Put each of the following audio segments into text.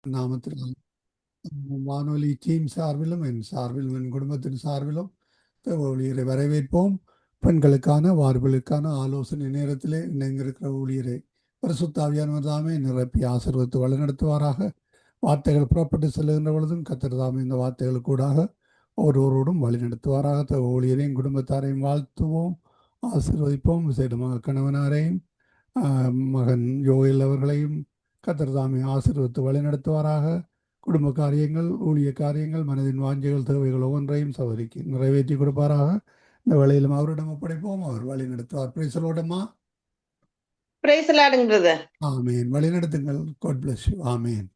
நாமத்தினால் வானொலி டீம் சார்பிலும் என் சார்பிலும் என் குடும்பத்தின் சார்பிலும் தேவ ஊழியரை வரவேற்போம். பெண்களுக்கான வார்பலுக்கான ஆலோசனை நேரத்திலே இணைந்திருக்கிற ஊழியரை பரிசுத்தாவியானவர் தாமே நிரப்பி ஆசீர்வதித்து வழிநடத்துவாராக. வார்த்தைகள் புறப்பட்டு செல்லுகின்ற பொழுதும் கர்த்தர் தாமே இந்த வார்த்தைகளுக்கூடாக ஒருவரோடும் வழிநடத்துவாராக. தேவ ஊழியரையும் குடும்பத்தாரையும் வாழ்த்துவோம், ஆசீர்வதிப்போம். விசேடமாக கணவனாரையும் மகன் யோகேல் அவர்களையும் கர்த்தர் தாமே ஆசீர்வதித்து வழிநடத்துவாராக. குடும்ப காரியங்கள், ஊழிய காரியங்கள், மனதின் வாஞ்சைகள், தேவைகள் ஒவ்வொன்றையும் சகோதரிக்கு நிறைவேற்றி கொடுப்பாராக. இந்த வேளையிலும் அவரிடம் ஒப்படைப்போம், அவர் வழி நடத்துவார். பிரைசலோடமா ஆமேன். வழி நடத்துங்கள். God bless you. ஆமேன்.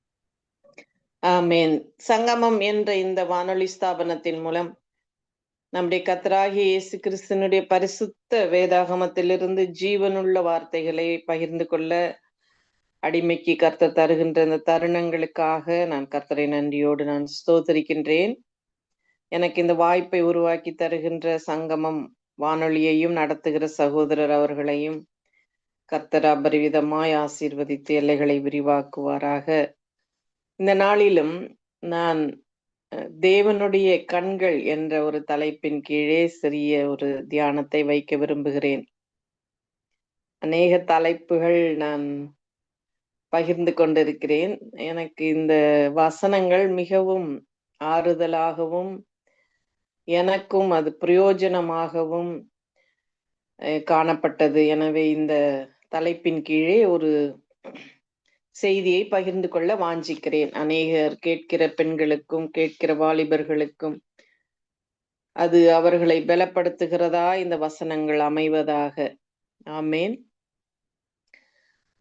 ஆமேன். சங்கமம் என்ற இந்த வானொலி ஸ்தாபனத்தின் மூலம் நம்முடைய கர்த்தராகிய இயேசு கிறிஸ்துவினுடைய பரிசுத்த வேதாகமத்திலிருந்து ஜீவனுள்ள வார்த்தைகளை பகிர்ந்து கொள்ள அடிமைக்கு கர்த்தர் தருகின்ற இந்த தருணங்களுக்காக நான் கர்த்தரை நன்றியோடு நான் ஸ்தோத்தரிக்கின்றேன். எனக்கு இந்த வாய்ப்பை உருவாக்கி தருகின்ற சங்கமம் வானொலியையும் நடத்துகிற சகோதரர் அவர்களையும் கர்த்தர் அபரிவிதமாய் ஆசீர்வதித்து எல்லைகளை விரிவாக்குவாராக. இந்த நாளிலும் நான் தேவனுடைய கண்கள் என்ற ஒரு தலைப்பின் கீழே சிறிய ஒரு தியானத்தை வைக்க விரும்புகிறேன். அநேக தலைப்புகள் நான் பகிர்ந்து கொண்டிருக்கிறேன். எனக்கு இந்த வசனங்கள் மிகவும் ஆறுதலாகவும் எனக்கும் அது பிரயோஜனமாகவும் காணப்பட்டது. எனவே இந்த தலைப்பின் கீழே ஒரு செய்தியை பகிர்ந்து கொள்ள வாஞ்சிக்கிறேன். அநேகர் கேட்கிற பெண்களுக்கும் கேட்கிற வாலிபர்களுக்கும் அது அவர்களை பலப்படுத்துகிறதா இந்த வசனங்கள் அமைவதாக. ஆமேன்.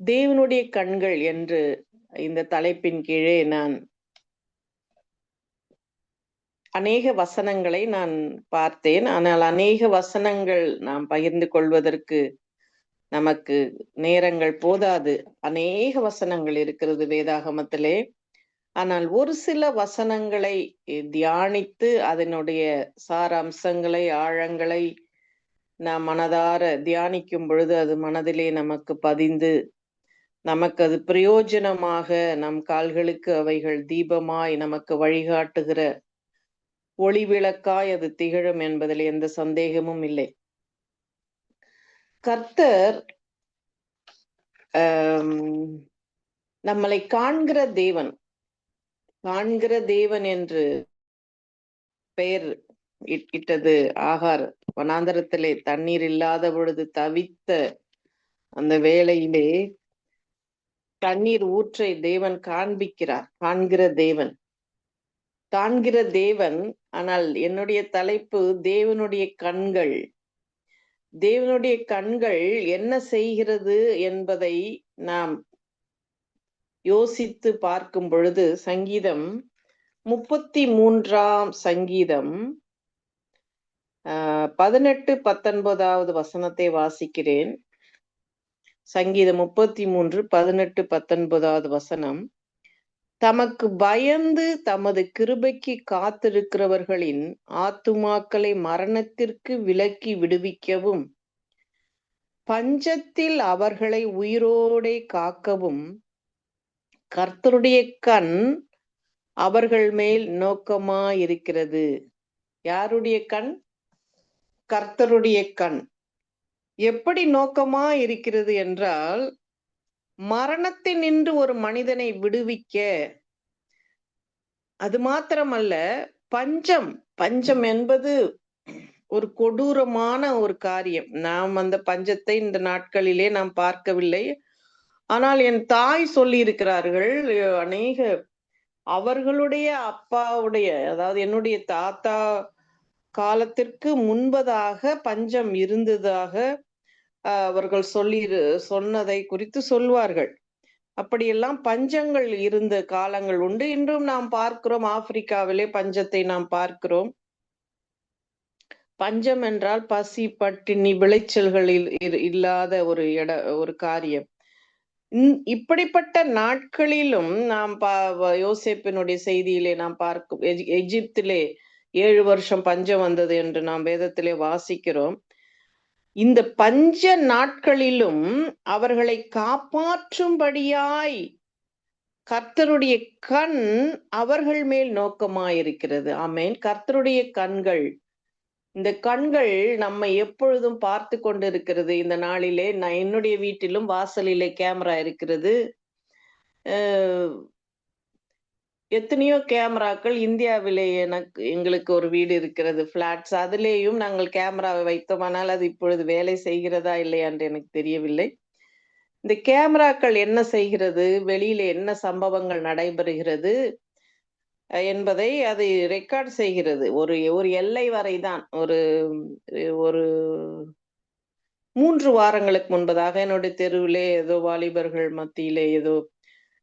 தேவனுடைய கண்கள் என்று இந்த தலைப்பின் கீழே நான் அநேக வசனங்களை நான் பார்த்தேன். ஆனால் அநேக வசனங்கள் நாம் பகிர்ந்து கொள்வதற்கு நமக்கு நேரங்கள் போதாது. அநேக வசனங்கள் இருக்கிறது வேதாகமத்திலே. ஆனால் ஒரு சில வசனங்களை தியானித்து அதனுடைய சாராம்சங்களை, ஆழங்களை நாம் மனதார தியானிக்கும் பொழுது அது மனதிலே நமக்கு பதிந்து நமக்கு அது பிரயோஜனமாக, நம் கால்களுக்கு அவைகள் தீபமாய் நமக்கு வழிகாட்டுகிற ஒளி விளக்காய் அது திகழும் என்பதில் எந்த சந்தேகமும் இல்லை. கர்த்தர் நம்மளை காண்கிற தேவன் என்று பெயர் இட்டது ஆகார் வனாந்தரத்திலே தண்ணீர் இல்லாத பொழுது தவித்த அந்த வேளையிலே தண்ணீர் ஊற்றை தேவன் காண்பிக்கிறார். காண்கிற தேவன். ஆனால் என்னுடைய தலைப்பு தேவனுடைய கண்கள். தேவனுடைய கண்கள் என்ன செய்கிறது என்பதை நாம் யோசித்து பார்க்கும் பொழுது சங்கீதம் 33 சங்கீதம் 18-19 வசனத்தை வாசிக்கிறேன். சங்கீதம் 33:18-19 வசனம். தமக்கு பயந்து தமது கிருபைக்கு காத்திருக்கிறவர்களின் ஆத்துமாக்களை மரணத்திற்கு விலக்கி விடுவிக்கவும் பஞ்சத்தில் அவர்களை உயிரோடே காக்கவும் கர்த்தருடைய கண் அவர்கள் மேல் நோக்கமாயிருக்கிறது. யாருடைய கண்? கர்த்தருடைய கண். எப்படி நோக்கமாயிருக்கிறது என்றால், மரணத்தில் நின்று ஒரு மனிதனை விடுவிக்க. அது மாத்திரமல்ல, பஞ்சம் என்பது ஒரு கொடூரமான ஒரு காரியம். நாம் அந்த பஞ்சத்தை இந்த நாட்களிலே நாம் பார்க்கவில்லை. ஆனால் என் தாய் சொல்லி இருக்கிறார்கள், அநேக அவர்களுடைய அப்பாவுடைய, அதாவது என்னுடைய தாத்தா காலத்திற்கு முன்பதாக பஞ்சம் இருந்ததாக அவர்கள் சொன்னதை குறித்து சொல்வார்கள். அப்படியெல்லாம் பஞ்சங்கள் இருந்த காலங்கள் உண்டு. இன்றும் நாம் பார்க்கிறோம். ஆப்பிரிக்காவிலே பஞ்சத்தை நாம் பார்க்கிறோம். பஞ்சம் என்றால் பசி, பட்டினி, விளைச்சல்களில் இல்லாத ஒரு காரியம். இப்படிப்பட்ட நாட்களிலும் நாம் யோசேப்பினுடைய செய்தியிலே நாம் பார்க்கும், எகிப்திலே 7 வருஷம் பஞ்சம் வந்தது என்று நாம் வேதத்திலே வாசிக்கிறோம். இந்த பஞ்ச நாட்களிலும் அவர்களை காப்பாற்றும்படியாய் கர்த்தருடைய கண் அவர்கள் மேல் நோக்கமாயிருக்கிறது. ஆமென். கர்த்தருடைய கண்கள், இந்த கண்கள் நம்மை எப்பொழுதும் பார்த்து கொண்டிருக்கிறது. இந்த நாளிலே நான் என்னுடைய வீட்டிலும் வாசலிலே கேமரா இருக்கிறது. எத்தனையோ கேமராக்கள் இந்தியாவிலே எங்களுக்கு ஒரு வீடு இருக்கிறது, பிளாட்ஸ். அதிலேயும் நாங்கள் கேமராவை வைத்தோமானால் அது இப்பொழுது வேலை செய்கிறதா இல்லையா என்று எனக்கு தெரியவில்லை. இந்த கேமராக்கள் என்ன செய்கிறது, வெளியில என்ன சம்பவங்கள் நடைபெறுகிறது என்பதை அது ரெக்கார்ட் செய்கிறது. ஒரு ஒரு எல்லை வரைதான். ஒரு ஒரு 3 வாரங்களுக்கு முன்பதாக என்னுடைய தெருவிலே ஏதோ வாலிபர்கள் மத்தியிலே ஏதோ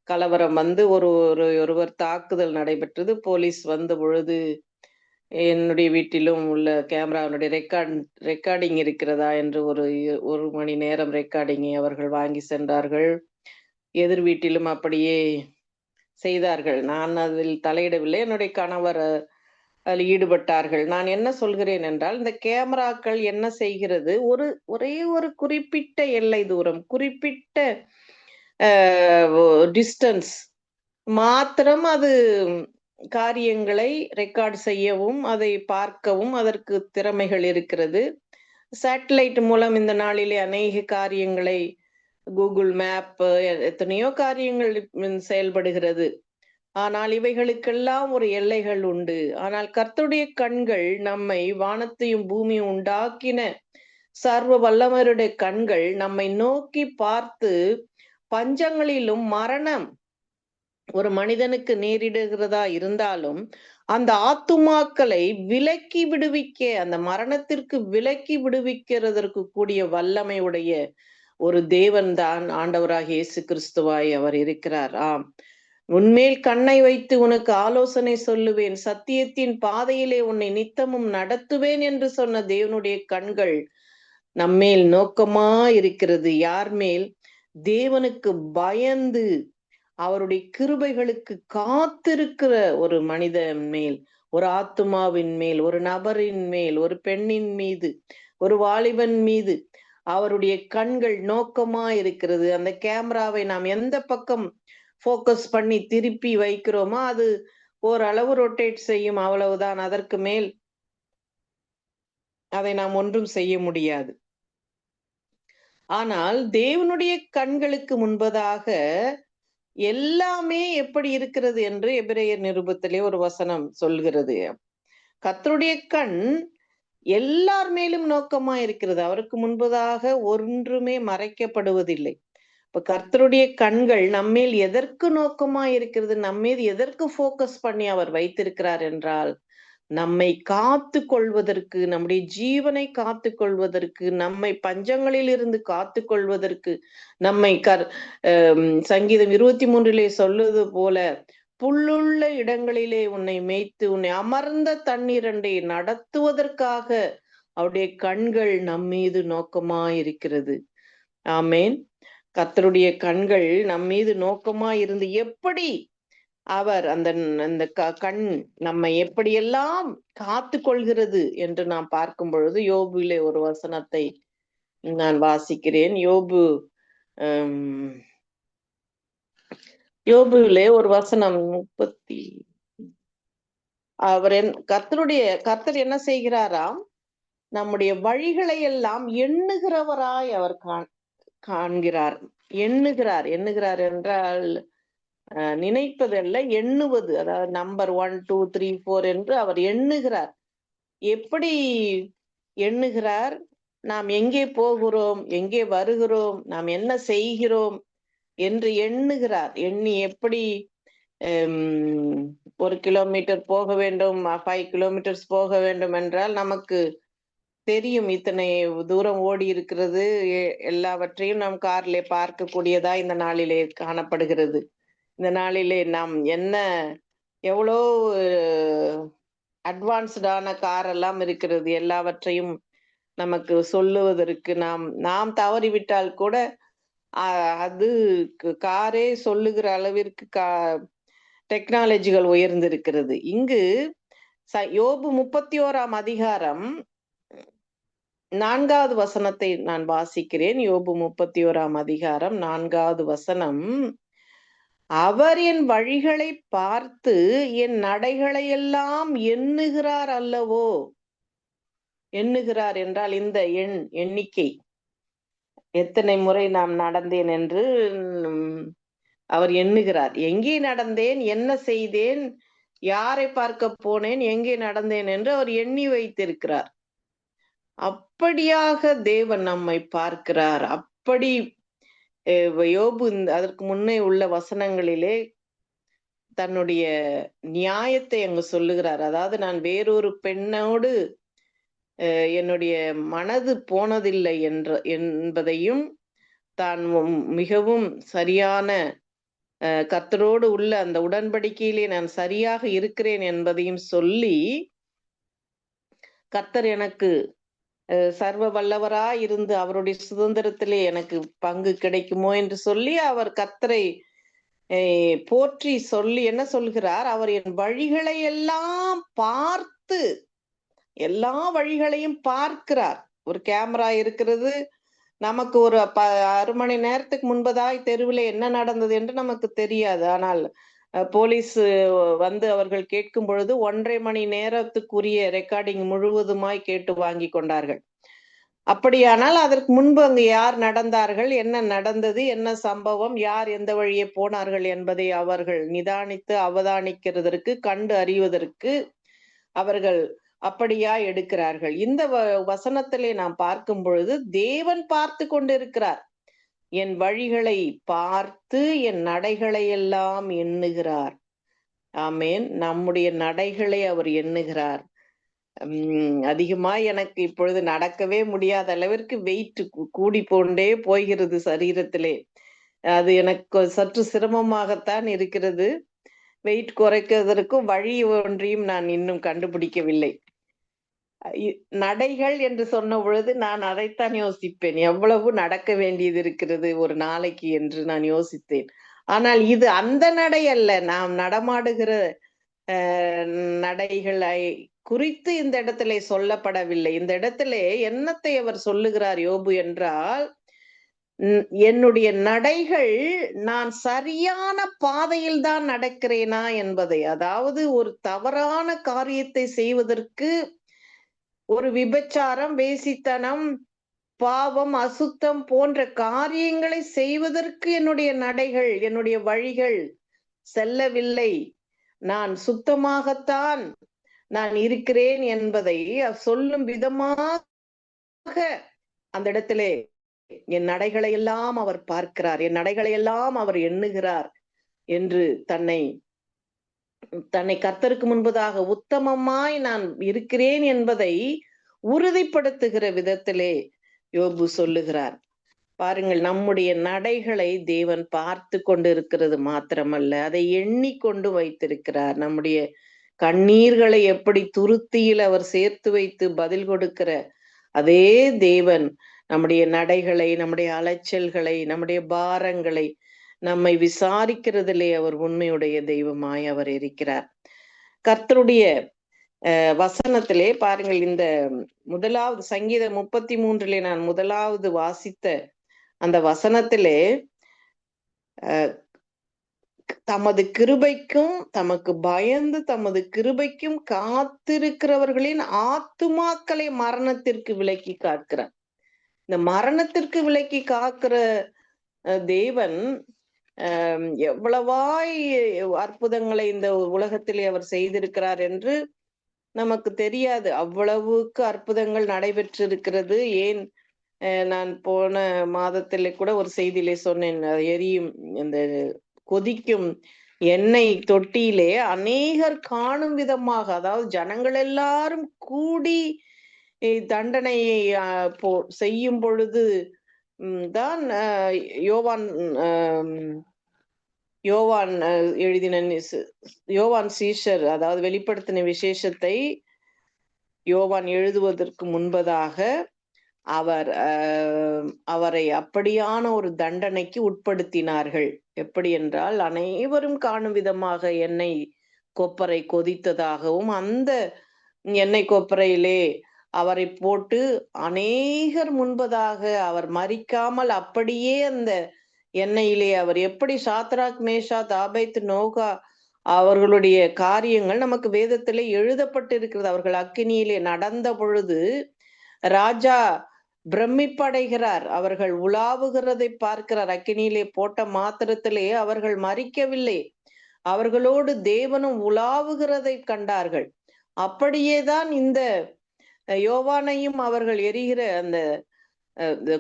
கலவரம் வந்து ஒருவர் தாக்குதல் நடைபெற்றது. போலீஸ் வந்த பொழுது என்னுடைய வீட்டிலும் உள்ள கேமராவினுடைய ரெக்கார்டிங் இருக்கிறதா என்று ஒரு மணி நேரம் ரெக்கார்டிங்கை அவர்கள் வாங்கி சென்றார்கள். எதிர் வீட்டிலும் அப்படியே செய்தார்கள். நான் அதில் தலையிடவில்லை. என்னுடைய கணவர் அதில் ஈடுபட்டார்கள். நான் என்ன சொல்கிறேன் என்றால், இந்த கேமராக்கள் என்ன செய்கிறது, ஒரே ஒரு குறிப்பிட்ட எல்லை தூரம், குறிப்பிட்ட டிஸ்டன்ஸ் மாத்திரம் அது காரியங்களை ரெக்கார்ட் செய்யவும், அதை பார்க்கவும் அதற்கு திறமைகள் இருக்கிறது. சேட்டலைட் மூலம் இந்த நாளிலே அநேக காரியங்களை, கூகுள் மேப், எத்தனையோ காரியங்கள் செயல்படுகிறது. ஆனால் இவைகளுக்கெல்லாம் ஒரு எல்லைகள் உண்டு. ஆனால் கர்த்தருடைய கண்கள், நம்மை வானத்தையும் பூமியும் உண்டாக்கின சர்வ வல்லவருடைய கண்கள் நம்மை நோக்கி பார்த்து, பஞ்சங்களிலும் மரணம் ஒரு மனிதனுக்கு நேரிடுகிறதா இருந்தாலும் அந்த ஆத்துமாக்களை விலக்கி விடுவிக்க, அந்த மரணத்திற்கு விலக்கி விடுவிக்கிறதற்கு கூடிய வல்லமை உடைய ஒரு தேவன் தான் ஆண்டவராகிய இயேசு கிறிஸ்துவாய் அவர் இருக்கிறார். ஆம், உன்மேல் கண்ணை வைத்து உனக்கு ஆலோசனை சொல்லுவேன், சத்தியத்தின் பாதையிலே உன்னை நித்தமும் நடத்துவேன் என்று சொன்ன தேவனுடைய கண்கள் நம்மேல் நோக்கமா இருக்கிறது. யார் மேல்? தேவனுக்கு பயந்து அவருடைய கிருபைகளுக்கு காத்திருக்கிற ஒரு மனிதன் மேல், ஒரு ஆத்துமாவின் மேல், ஒரு நபரின் மேல், ஒரு பெண்ணின் மீது, ஒரு வாலிபன் மீது அவருடைய கண்கள் நோக்கமா இருக்கிறது. அந்த கேமராவை நாம் எந்த பக்கம் போக்கஸ் பண்ணி திருப்பி வைக்கிறோமோ அது ஓரளவு ரொட்டேட் செய்யும், அவ்வளவுதான். அதற்கு மேல் அதை நாம் ஒன்றும் செய்ய முடியாது. ஆனால் தேவனுடைய கண்களுக்கு முன்பதாக எல்லாமே எப்படி இருக்கிறது என்று எபிரேயர் நிருபத்திலே ஒரு வசனம் சொல்கிறது. கர்த்தருடைய கண் எல்லார் மேலும் நோக்கமா இருக்கிறது. அவருக்கு முன்பதாக ஒன்றுமே மறைக்கப்படுவதில்லை. இப்ப கர்த்தருடைய கண்கள் நம்மேல் எதற்கு நோக்கமா இருக்கிறது, நம்மீது எதற்கு போக்கஸ் பண்ணி அவர் வைத்திருக்கிறார் என்றால், நம்மை காத்து கொள்வதற்கு, நம்முடைய ஜீவனை காத்து கொள்வதற்கு, நம்மை பஞ்சங்களில் இருந்து காத்து கொள்வதற்கு, நம்மை சங்கீதம் 23 சொல்லுவது போல, புல்லுள்ள இடங்களிலே உன்னை மேய்த்து உன்னை அமர்ந்த தண்ணீரண்டை நடத்துவதற்காக அவருடைய கண்கள் நம்மீது நோக்கமாயிருக்கிறது. ஆமேன். கர்த்தருடைய கண்கள் நம்மீது நோக்கமாயிருந்து எப்படி அவர் அந்த கண் நம்மை எப்படியெல்லாம் காத்து கொள்கிறது என்று நாம் பார்க்கும் பொழுது, யோபுவிலே ஒரு வசனத்தை நான் வாசிக்கிறேன். யோபுவிலே ஒரு வசனம் 30. கர்த்தர் என்ன செய்கிறாராம், நம்முடைய வழிகளை எல்லாம் எண்ணுகிறவராய் அவர் காண்கிறார். எண்ணுகிறார் என்றால் நினைப்பதல்ல, எண்ணுவது. அதாவது நம்பர் 1 2 3 4 என்று அவர் எண்ணுகிறார். எப்படி எண்ணுகிறார்? நாம் எங்கே போகிறோம், எங்கே வருகிறோம், நாம் என்ன செய்கிறோம் என்று எண்ணுகிறார். எண்ணி எப்படி 1 கிலோமீட்டர் போக வேண்டும், 5 கிலோமீட்டர்ஸ் போக வேண்டும் என்றால் நமக்கு தெரியும் இத்தனை தூரம் ஓடி இருக்கிறது. எல்லாவற்றையும் நாம் காரிலே பார்க்கக்கூடியதா இந்த நாளிலே காணப்படுகிறது. இந்த நாளிலே நாம் எவ்வளோ அட்வான்ஸ்டான கார் எல்லாம் இருக்கிறது. எல்லாவற்றையும் நமக்கு சொல்லுவதற்கு நாம் தவறிவிட்டால் கூட அது காரே சொல்லுகிற அளவிற்கு டெக்னாலஜிகள் உயர்ந்திருக்கிறது. இங்கு யோபு 31 அதிகாரம் 4வது வசனத்தை நான் வாசிக்கிறேன். யோபு 31 அதிகாரம் 4வது வசனம். அவர் என் வழிகளை பார்த்து என் நடைகளை எல்லாம் எண்ணுகிறார் அல்லவோ. எண்ணுகிறார் என்றால் இந்த எண்ணிக்கை, எத்தனை முறை நாம் நடந்தேன் என்று அவர் எண்ணுகிறார். எங்கே நடந்தேன், என்ன செய்தேன், யாரை பார்க்க போனேன், எங்கே நடந்தேன் என்று அவர் எண்ணி வைத்திருக்கிறார். அப்படியாக தேவன் நம்மை பார்க்கிறார். அப்படி யோபு அதற்கு முன்னே உள்ள வசனங்களிலே தன்னுடைய நியாயத்தை அங்கு சொல்லுகிறார். அதாவது நான் வேறொரு பெண்ணோடு என்னுடைய மனது போனதில்லை என்பதையும், தான் மிகவும் சரியான கர்த்தரோடு உள்ள அந்த உடன்படிக்கையிலே நான் சரியாக இருக்கிறேன் என்பதையும் சொல்லி, கர்த்தர் எனக்கு சர்வ வல்லவராய் இருந்து அவருடைய சுதந்திரத்திலே எனக்கு பங்கு கிடைக்குமோ என்று சொல்லி அவர் கர்த்தரை போற்றி சொல்லி என்ன சொல்கிறார், அவர் என் வழிகளை எல்லாம் பார்த்து, எல்லா வழிகளையும் பார்க்கிறார். ஒரு கேமரா இருக்கிறது, நமக்கு ஒரு 6 மணி நேரத்துக்கு முன்பதாய் தெருவில் என்ன நடந்தது என்று நமக்கு தெரியாது. ஆனால் போலீஸ் வந்து அவர்கள் கேட்கும் பொழுது 1.5 மணி நேரத்துக்குரிய ரெக்கார்டிங் முழுவதுமாய் கேட்டு வாங்கி கொண்டார்கள். அப்படியானால் அதற்கு முன்பு அங்கு யார் நடந்தார்கள், என்ன நடந்தது, என்ன சம்பவம், யார் எந்த வழியே போனார்கள் என்பதை அவர்கள் நிதானித்து அவதானிக்கிறதற்கு, கண்டு அறிவதற்கு அவர்கள் அப்படியா எடுக்கிறார்கள். இந்த வசனத்திலே நாம் பார்க்கும் பொழுது தேவன் பார்த்து கொண்டிருக்கிறார். என் வழிகளை பார்த்து என் நடைகளை எல்லாம் எண்ணுகிறார். ஆமேன். நம்முடைய நடைகளை அவர் எண்ணுகிறார். அதிகமா எனக்கு இப்பொழுது நடக்கவே முடியாத அளவிற்கு வெயிட் கூடி கொண்டே போகிறது சரீரத்திலே. அது எனக்கு சற்று சிரமமாகத்தான் இருக்கிறது. வெயிட் குறைக்கிறதற்கும் வழி ஒன்றையும் நான் இன்னும் கண்டுபிடிக்கவில்லை. நடைகள் என்று சொன்ன பொழுது நான் அதைத்தான் யோசிப்பேன், எவ்வளவு நடக்க வேண்டியது இருக்கிறது ஒரு நாளைக்கு என்று நான் யோசித்தேன். ஆனால் இது அந்த நடை அல்ல. நாம் நடமாடுகிற நடைகளை குறித்து இந்த இடத்திலே சொல்லப்படவில்லை. இந்த இடத்திலே என்னத்தை அவர் சொல்லுகிறார் யோபு என்றால், என்னுடைய நடைகள் நான் சரியான பாதையில் தான் நடக்கிறேனா என்பதை, அதாவது ஒரு தவறான காரியத்தை செய்வதற்கு, ஒரு விபச்சாரம், வேசித்தனம், பாவம், அசுத்தம் போன்ற காரியங்களை செய்வதற்கு என்னுடைய நடைகள், என்னுடைய வழிகள் செல்லவில்லை. நான் சுத்தமாகத்தான் நான் இருக்கிறேன் என்பதை சொல்லும் விதமாக அந்த இடத்திலே என் நடைகளை எல்லாம் அவர் பார்க்கிறார், என் நடைகளை எல்லாம் அவர் எண்ணுகிறார் என்று தன்னை கர்த்தருக்கு முன்பதாக உத்தமமாய் நான் இருக்கிறேன் என்பதை உறுதிப்படுத்துகிற விதத்திலே யோபு சொல்லுகிறார். பாருங்கள், நம்முடைய நடைகளை தேவன் பார்த்து கொண்டு இருக்கிறது மாத்திரமல்ல, அதை எண்ணிக்கொண்டு வைத்திருக்கிறார். நம்முடைய கண்ணீர்களை எப்படி துருத்தியில் அவர் சேர்த்து வைத்து பதில் கொடுக்கிற அதே தேவன் நம்முடைய நடைகளை, நம்முடைய அலைச்சல்களை, நம்முடைய பாரங்களை நம்மை விசாரிக்கிறதிலே அவர் உண்மையுடைய தெய்வமாய் அவர் இருக்கிறார். கர்த்தருடைய வசனத்திலே பாருங்கள், இந்த முதலாவது சங்கீதம் 33 நான் முதலாவது வாசித்த அந்த வசனத்திலே தமது கிருபைக்கும் தமக்கு பயந்து தமது கிருபைக்கும் காத்திருக்கிறவர்களின் ஆத்துமாக்களை மரணத்திற்கு விலக்கி காக்கிறார். இந்த மரணத்திற்கு விலக்கி காக்கிற தேவன் எவ்வளவாய் அற்புதங்களை இந்த உலகத்திலே அவர் செய்திருக்கிறார் என்று நமக்கு தெரியாது. அவ்வளவுக்கு அற்புதங்கள் நடைபெற்றிருக்கிறது. ஏன், நான் போன மாதத்திலே கூட ஒரு செய்தியிலே சொன்னேன், எரியும் இந்த கொதிக்கும் எண்ணெய் தொட்டியிலே அநேகர் காணும் விதமாக, அதாவது ஜனங்கள் எல்லாரும் கூடி தண்டனையை செய்யும் பொழுது தான் யோவான் எழுதின யோவான் சீஷர், அதாவது வெளிப்படுத்தின விசேஷத்தை யோவான் எழுதுவதற்கு முன்பதாக அவரை அப்படியான ஒரு தண்டனைக்கு உட்படுத்தினார்கள். எப்படி என்றால், அனைவரும் காணும் விதமாக எண்ணெய் கொப்பரை கொதித்ததாகவும், அந்த எண்ணெய் கொப்பரையிலே அவரை போட்டு அநேகர் முன்பதாக அவர் மரிக்காமல் அப்படியே அந்த எண்ணெயிலே அவர் எப்படி சாத்ராக் மேஷாக் ஆபேத் நோகா அவர்களுடைய காரியங்கள் நமக்கு வேதத்திலே எழுதப்பட்டிருக்கிறது. அவர்கள் அக்கினியிலே நடந்த பொழுது ராஜா பிரமிப்படைகிறார். அவர்கள் உலாவுகிறதை பார்க்கிறார். அக்கினியிலே போட்ட மாத்திரத்திலே அவர்கள் மரிக்கவில்லை. அவர்களோடு தேவனும் உலாவுகிறதை கண்டார்கள். அப்படியேதான் இந்த யோவானையும் அவர்கள் எரிகிற அந்த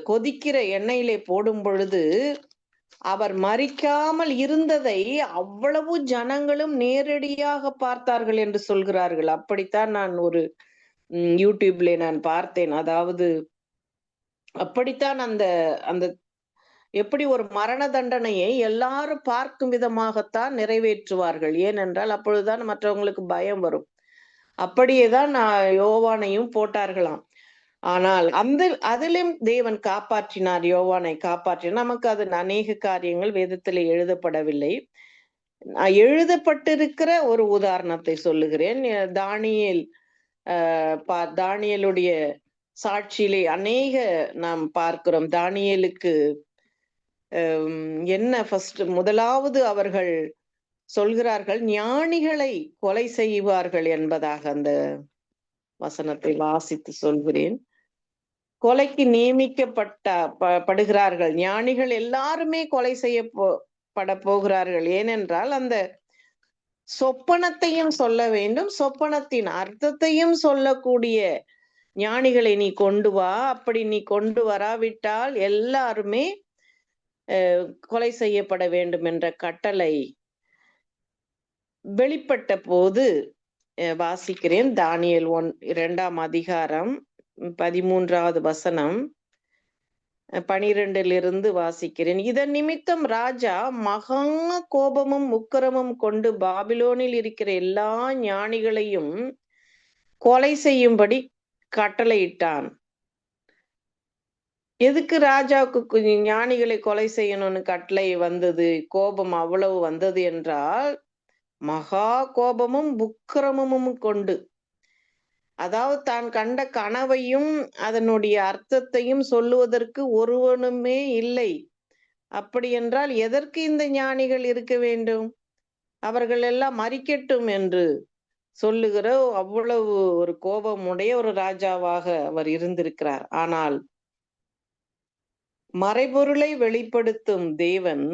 கொதிக்கிற எண்ணெயிலே போடும் பொழுது அவர் மரிக்காமல் இருந்ததை அவ்வளவு ஜனங்களும் நேரடியாக பார்த்தார்கள் என்று சொல்கிறார்கள். அப்படித்தான் நான் ஒரு யூடியூப்ல நான் பார்த்தேன். அதாவது அப்படித்தான் அந்த அந்த எப்படி ஒரு மரண தண்டனையை எல்லாரும் பார்க்கும் விதமாகத்தான் நிறைவேற்றுவார்கள். ஏனென்றால் அப்பொழுதுதான் மற்றவங்களுக்கு பயம் வரும். அப்படியேதான் யோவானையும் போட்டார்களாம். ஆனால் அதிலும் தேவன் காப்பாற்றினார், யோவானை காப்பாற்றினார். நமக்கு அது அநேக காரியங்கள் வேதத்தில் எழுதப்படவில்லை. எழுதப்பட்டிருக்கிற ஒரு உதாரணத்தை சொல்லுகிறேன். தானியேலுடைய சாட்சியிலே அநேக நாம் பார்க்கிறோம். தானியேலுக்கு என்ன முதலாவது அவர்கள் சொல்கிறார்கள், ஞானிகளை கொலை செய்வார்கள் என்பதாக அந்த வசனத்தை வாசித்து சொல்கிறேன். கொலைக்கு நியமிக்கப்படுகிறார்கள். ஞானிகள் எல்லாருமே கொலை செய்யப்பட போகிறார்கள். ஏனென்றால் அந்த சொப்பனத்தையும் சொல்ல வேண்டும், சொப்பனத்தின் அர்த்தத்தையும் சொல்லக்கூடிய ஞானிகளை நீ கொண்டு வா. அப்படி நீ கொண்டு வராவிட்டால் எல்லாருமே கொலை செய்யப்பட வேண்டும் என்ற கட்டளை வெளிப்பட்ட போது வாசிக்கிறேன். தானியேல் 2ஆம் அதிகாரம் 13வது வசனம் 12 வாசிக்கிறேன். இதன் நிமித்தம் ராஜா மகா கோபமும் உக்கிரமும் கொண்டு பாபிலோனில் இருக்கிற எல்லா ஞானிகளையும் கொலை செய்யும்படி கட்டளையிட்டான். எதுக்கு ராஜாவுக்கு ஞானிகளை கொலை செய்யணும்னு கட்டளை வந்தது, கோபம் அவ்வளவு வந்தது என்றால், மகா கோபமும் உக்கிரமும் கொண்டு, அதாவது தான் கண்ட கனவையும் அதனுடைய அர்த்தத்தையும் சொல்லுவதற்கு ஒருவனுமே இல்லை. அப்படி என்றால் எதற்கு இந்த ஞானிகள் இருக்க வேண்டும்? அவர்கள் எல்லாம் மரிக்கட்டும் என்று சொல்லுகிற அவ்வளவு ஒரு கோபமுடைய ஒரு ராஜாவாக அவர் இருந்திருக்கிறார். ஆனால் மறைபொருளை வெளிப்படுத்தும் தேவன்,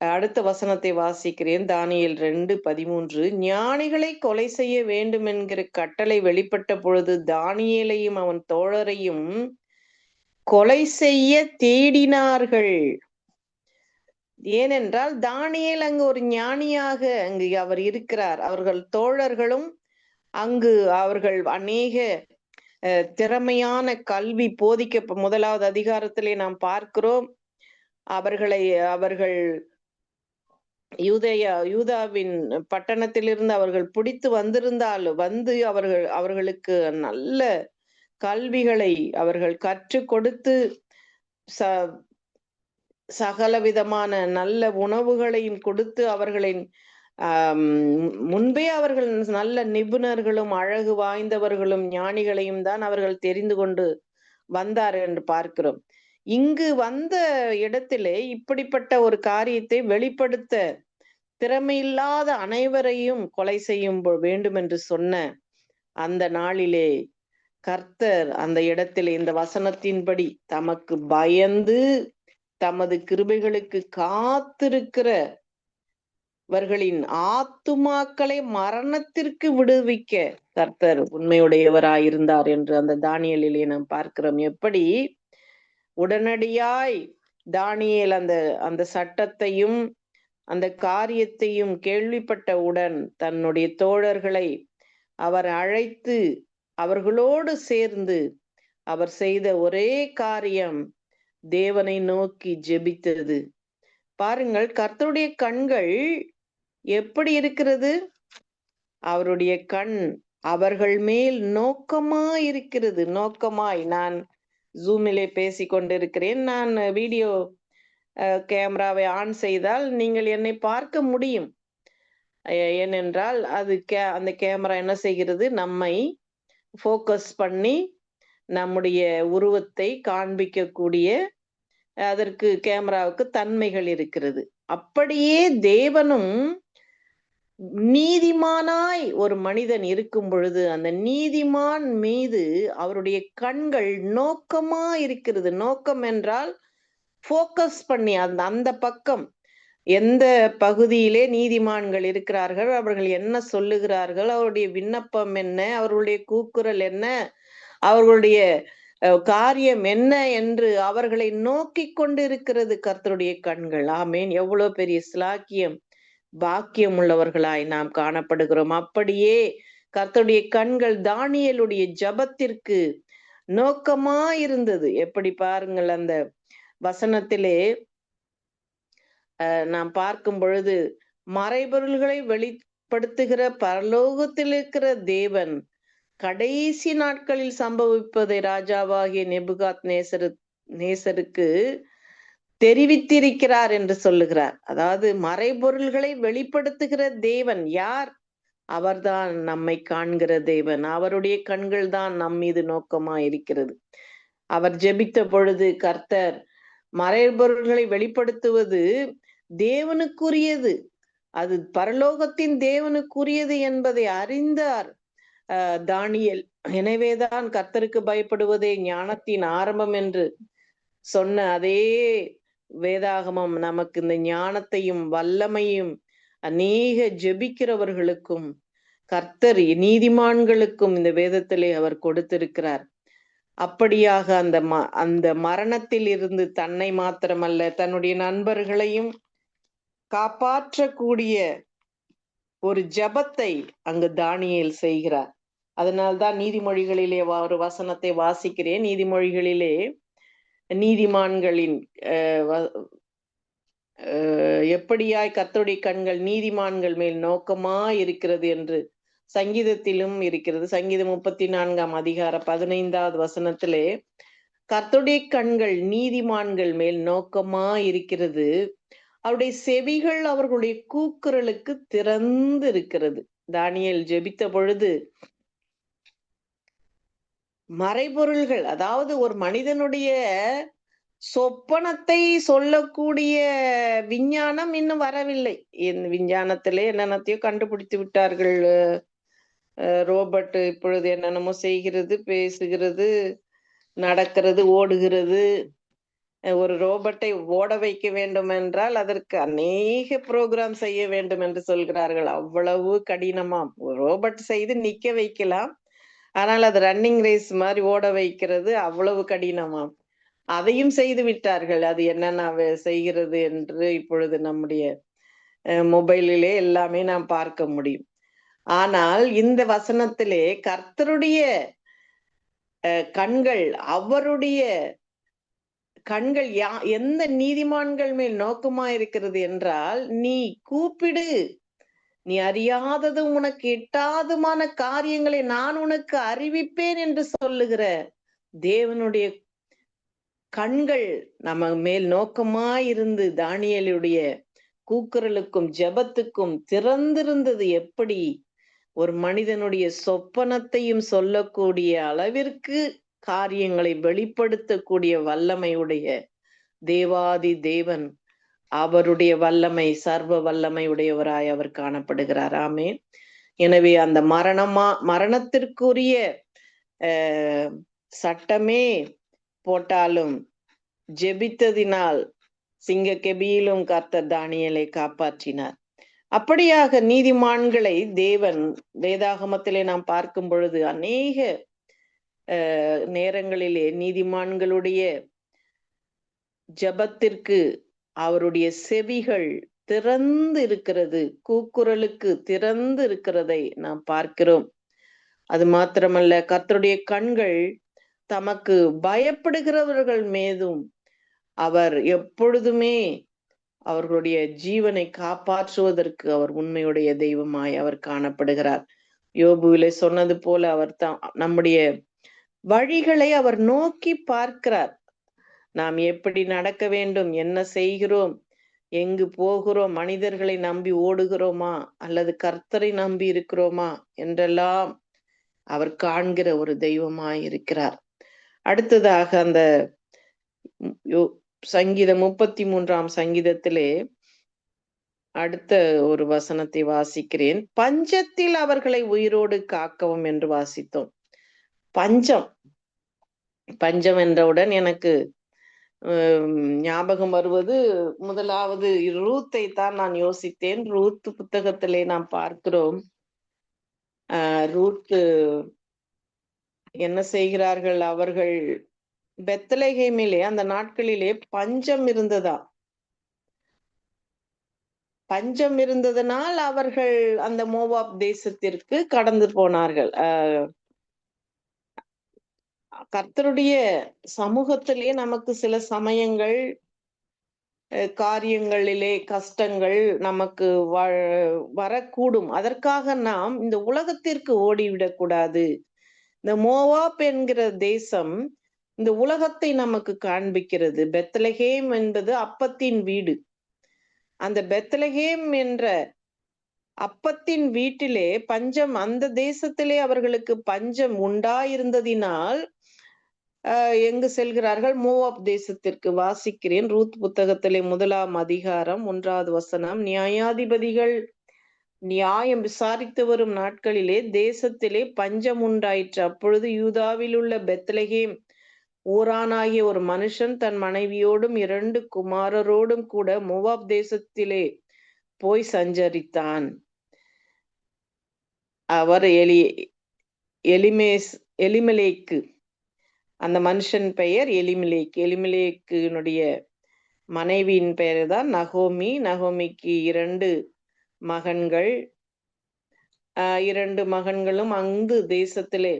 அடுத்த வசனத்தை வாசிக்கிறேன். தானியேல் 2:13. ஞானிகளை கொலை செய்ய வேண்டும் என்கிற கட்டளை வெளிப்பட்ட பொழுது தானியேலையும் அவன் தோழரையும் கொலை செய்ய தேடினார்கள். ஏனென்றால் தானியேல் அங்கு ஒரு ஞானியாக அங்கு அவர் இருக்கிறார். அவர்கள் தோழர்களும் அங்கு அவர்கள் அநேக திறமையான கல்வி போதிக்க, 1வது அதிகாரத்திலே நாம் பார்க்கிறோம். அவர்கள் யூதாவின் பட்டணத்திலிருந்து அவர்கள் பிடித்து வந்து அவர்களுக்கு நல்ல கல்விகளை அவர்கள் கற்றுக் கொடுத்து சகல விதமான நல்ல உணவுகளையும் கொடுத்து அவர்களின் முன்பே அவர்கள் நல்ல நிபுணர்களும் அழகு வாய்ந்தவர்களும் ஞானிகளையும் தான் அவர்கள் தெரிந்து கொண்டு வந்தார் என்று பார்க்கிறோம். இங்கு வந்த இடத்திலே இப்படிப்பட்ட ஒரு காரியத்தை வெளிப்படுத்த திறமையில்லாத அனைவரையும் கொலை செய்யும் வேண்டும் என்று சொன்ன அந்த நாளிலே கர்த்தர் அந்த இடத்திலே இந்த வசனத்தின்படி தமக்கு பயந்து தமது கிருபைகளுக்கு காத்திருக்கிறவர்களின் ஆத்துமாக்களை மரணத்திற்கு விடுவிக்க கர்த்தர் உண்மையுடையவராயிருந்தார் என்று அந்த தானியேலிலே நாம் பார்க்கிறோம். எப்படி உடனடியாய் தானியேல் அந்த சட்டத்தையும் அந்த காரியத்தையும் கேள்விப்பட்டவுடன் தன்னுடைய தோழர்களை அவர் அழைத்து அவர்களோடு சேர்ந்து அவர் செய்த ஒரே காரியம் தேவனை நோக்கி ஜெபித்தது. பாருங்கள், கர்த்தருடைய கண்கள் எப்படி இருக்கிறது? அவருடைய கண் அவர்கள் மேல் நோக்கமாய் இருக்கிறது. நான் ஜூமிலே பேசி கொண்டிருக்கிறேன். நான் வீடியோ கேமராவை ஆன் செய்தால் நீங்கள் என்னை பார்க்க முடியும். ஏனென்றால் அந்த கேமரா என்ன செய்கிறது, நம்மை ஃபோக்கஸ் பண்ணி நம்முடைய உருவத்தை காண்பிக்கக்கூடிய அதற்கு கேமராவுக்கு தன்மைகள் இருக்கிறது. அப்படியே தேவனும் நீதிமானாய் ஒரு மனிதன் இருக்கும் பொழுது அந்த நீதிமான் மீது அவருடைய கண்கள் நோக்கமா இருக்கிறது. நோக்கம் என்றால் ஃபோக்கஸ் பண்ணி அந்த அந்த பக்கம் எந்த பகுதியிலே நீதிமான்கள் இருக்கிறார்கள், அவர்கள் என்ன சொல்லுகிறார்கள், அவருடைய விண்ணப்பம் என்ன, அவர்களுடைய கூக்குரல் என்ன, அவர்களுடைய காரியம் என்ன என்று அவர்களை நோக்கி கொண்டு இருக்கிறது கர்த்தருடைய கண்கள். ஆமேன். எவ்வளவு பெரிய சிலாக்கியம், பாக்கியம் உள்ளவர்களாய் நாம் காணப்படுகிறோம். அப்படியே கர்த்தருடைய கண்கள் தானியேலுடைய ஜபத்திற்கு நோக்கமா இருந்தது. எப்படி பாருங்கள், அந்த வசனத்திலே நாம் பார்க்கும் பொழுது மறைபொருள்களை வெளிப்படுத்துகிற பரலோகத்தில் இருக்கிற தேவன் கடைசி நாட்களில் சம்பவிப்பதை ராஜாவாகிய நெபுகாத் நேசருக்கு தெரிவித்திருக்கிறார் என்று சொல்லுகிறார். அதாவது மறைபொருள்களை வெளிப்படுத்துகிற தேவன் யார்? அவர்தான் நம்மை காண்கிற தேவன். அவருடைய கண்கள் தான் நம் மீது நோக்கமா இருக்கிறது. அவர் ஜெபித்த பொழுது கர்த்தர் மறைபொருள்களை வெளிப்படுத்துவது தேவனுக்குரியது, அது பரலோகத்தின் தேவனுக்குரியது என்பதை அறிந்தார் தானியேல். எனவேதான் கர்த்தருக்கு பயப்படுவதே ஞானத்தின் ஆரம்பம் என்று சொன்ன அதே வேதாகமம் நமக்கு இந்த ஞானத்தையும் வல்லமையும் அநேக ஜெபிக்கிறவர்களுக்கும் கர்த்தர் நீதிமான்களுக்கும் இந்த வேதத்திலே அவர் கொடுத்திருக்கிறார். அப்படியாக அந்த மரணத்தில் இருந்து தன்னை மாத்திரமல்ல தன்னுடைய நண்பர்களையும் காப்பாற்றக்கூடிய ஒரு ஜபத்தை அங்கு தானியேல் செய்கிறார். அதனால்தான் நீதிமொழிகளிலே ஒரு வசனத்தை வாசிக்கிறேன். நீதிமொழிகளிலே நீதிமான்களின் எப்படியாய் கர்த்தருடைய கண்கள் நீதிமான்கள் மேல் நோக்கமா இருக்கிறது என்று சங்கீதத்திலும் இருக்கிறது. சங்கீதம் 34ஆம் அதிகாரம் 15வது வசனத்திலே கர்த்தருடைய கண்கள் நீதிமான்கள் மேல் நோக்கமா இருக்கிறது, அவருடைய செவிகள் அவர்களுடைய கூக்குரலுக்கு திறந்து இருக்கிறது. தானியேல் ஜெபித்த பொழுது மறைபொருள்கள், அதாவது ஒரு மனிதனுடைய சொப்பனத்தை சொல்லக்கூடிய விஞ்ஞானம் இன்னும் வரவில்லை. விஞ்ஞானத்திலே என்னென்னத்தையோ கண்டுபிடித்து விட்டார்கள். ரோபோட் இப்பொழுது என்னென்னமோ செய்கிறது, பேசுகிறது, நடக்கிறது, ஓடுகிறது. ஒரு ரோபோட்டை ஓட வைக்க வேண்டும் என்றால் அதற்கு அநேக ப்ரோக்ராம் செய்ய வேண்டும் என்று சொல்கிறார்கள். அவ்வளவு கடினமாம். ரோபோட் செய்து நிக்க வைக்கலாம், ஆனால் அது ரன்னிங் ரேஸ் மாதிரி ஓட வைக்கிறது அவ்வளவு கடினமாம். அதையும் செய்து விட்டார்கள். அது என்னென்ன செய்கிறது என்று இப்பொழுது நம்முடைய மொபைலிலே எல்லாமே நாம் பார்க்க முடியும். ஆனால் இந்த வசனத்திலே கர்த்தருடைய கண்கள், அவருடைய கண்கள் எந்த நீதிமான்கள் மேல் நோக்கமா இருக்கிறது என்றால், நீ கூப்பிடு, நீ அறியாதது உனக்கு எட்டாதுமான காரியங்களை நான் உனக்கு அறிவிப்பேன் என்று சொல்லுகிற தேவனுடைய கண்கள் நம்ம மேல் நோக்கமாயிருந்து தானியேலுடைய கூக்குரலுக்கும் ஜெபத்துக்கும் திறந்திருந்தது. எப்படி ஒரு மனிதனுடைய சொப்பனத்தையும் சொல்லக்கூடிய அளவிற்கு காரியங்களை வெளிப்படுத்தக்கூடிய வல்லமையுடைய தேவாதி தேவன், அவருடைய வல்லமை சர்வ வல்லமை உடையவராய் அவர் காணப்படுகிறார். ஆமென். எனவே அந்த மரணத்திற்குரிய சட்டமே போட்டாலும் ஜெபித்ததினால் சிங்க கெபியிலும் கர்த்தர் தானியேலை காப்பாற்றினார். அப்படியாக நீதிமான்களை தேவன் வேதாகமத்திலே நாம் பார்க்கும் பொழுது அநேக நேரங்களிலே நீதிமான்களுடைய ஜபத்திற்கு அவருடைய செவிகள் திறந்து இருக்கிறது, கூக்குரலுக்கு திறந்து இருக்கிறதை நாம் பார்க்கிறோம். அது மாத்திரமல்ல, கர்த்தருடைய கண்கள் தமக்கு பயப்படுகிறவர்கள் மீதும் அவர் எப்பொழுதுமே அவர்களுடைய ஜீவனை காப்பாற்றுவதற்கு அவர் உண்மையுடைய தெய்வமாய் அவர் காணப்படுகிறார். யோபுவிலே சொன்னது போல அவர் நம்முடைய வழிகளை அவர் நோக்கி பார்க்கிறார். நாம் எப்படி நடக்க வேண்டும், என்ன செய்கிறோம், எங்கு போகிறோம், மனிதர்களை நம்பி ஓடுகிறோமா அல்லது கர்த்தரை நம்பி இருக்கிறோமா என்றெல்லாம் அவர் காண்கிற ஒரு தெய்வமாய் இருக்கிறார். அடுத்ததாக அந்த சங்கீதம் 33ஆம் சங்கீதத்திலே அடுத்த ஒரு வசனத்தை வாசிக்கிறேன். பஞ்சத்தில் அவர்களை உயிரோடு காக்கவும் என்று வாசித்தோம். பஞ்சம் பஞ்சம் என்றவுடன் எனக்கு ஞாபகம் வருவது முதலாவது ரூத்தை தான் நான் யோசித்தேன். ரூத் புத்தகத்திலே நாம் பார்க்கிறோம். ரூத் என்ன செய்கிறார்கள்? அவர்கள் பெத்லகேமிலே அந்த நாட்களிலே பஞ்சம் இருந்ததா? பஞ்சம் இருந்ததனால் அவர்கள் அந்த மோவாப் தேசத்திற்கு கடந்து போனார்கள். கர்த்தருடைய சமூகத்திலே நமக்கு சில சமயங்கள் காரியங்களிலே கஷ்டங்கள் நமக்கு வரக்கூடும். அதற்காக நாம் இந்த உலகத்திற்கு ஓடிவிடக்கூடாது. இந்த மோவாப் என்கிற தேசம் இந்த உலகத்தை நமக்கு காண்பிக்கிறது. பெத்லகேம் என்பது அப்பத்தின் வீடு. அந்த பெத்லகேம் என்ற அப்பத்தின் வீட்டிலே பஞ்சம், அந்த தேசத்திலே அவர்களுக்கு பஞ்சம் உண்டாயிருந்ததினால் எங்கு செல்கிறார்கள்? மோவாப் தேசத்திற்கு. வாசிக்கிறேன் ரூத் புத்தகத்திலே 1ஆம் அதிகாரம் 1வது வசனம். நியாயாதிபதிகள் நியாயம் விசாரித்து வரும் நாட்களிலே தேசத்திலே பஞ்சம் உண்டாயிற்று. அப்பொழுது யூதாவில் உள்ள பெத்லகேம் ஊரானாகிய ஒரு மனுஷன் தன் மனைவியோடும் 2 குமாரரோடும் கூட மோவாப் தேசத்திலே போய் சஞ்சரித்தான். அவர் எலிமெலேக்கு, அந்த மனுஷன் பெயர் எலிமெலேக்கு. எலிமெலேக்கினுடைய மனைவியின் பெயர் தான் நகோமி. நகோமிக்கு 2 மகன்கள். 2 மகன்களும் அங்கு தேசத்திலே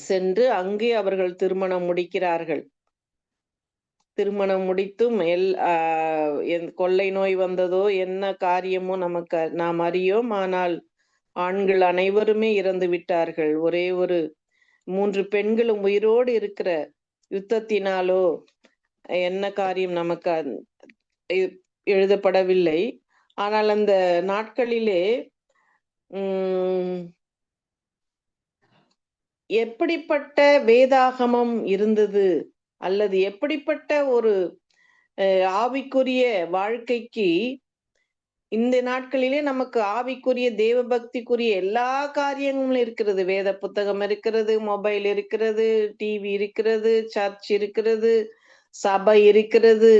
சென்று அங்கே அவர்கள் திருமணம் முடிக்கிறார்கள். திருமணம் முடித்தும் கொள்ளை நோய் வந்ததோ என்ன காரியமோ நாம் அறியோம். ஆனால் ஆண்கள் அனைவருமே இறந்து விட்டார்கள். ஒரே ஒரு 3 பெண்களும் உயிரோடு இருக்கிற யுத்தத்தினாலோ என்ன காரியம் நமக்கு எழுதப்படவில்லை. ஆனால் அந்த நாட்களிலே எப்படிப்பட்ட வேதாகமம் இருந்தது, அல்லது எப்படிப்பட்ட ஒரு ஆவிக்குரிய வாழ்க்கைக்கு இந்த நாட்களிலே நமக்கு ஆவிக்குரிய தேவ பக்திக்குரிய எல்லா காரியங்களும் இருக்கிறது. வேத புத்தகம் இருக்கிறது, மொபைல் இருக்கிறது, டிவி இருக்கிறது, சர்ச் இருக்கிறது, சபை இருக்கிறது.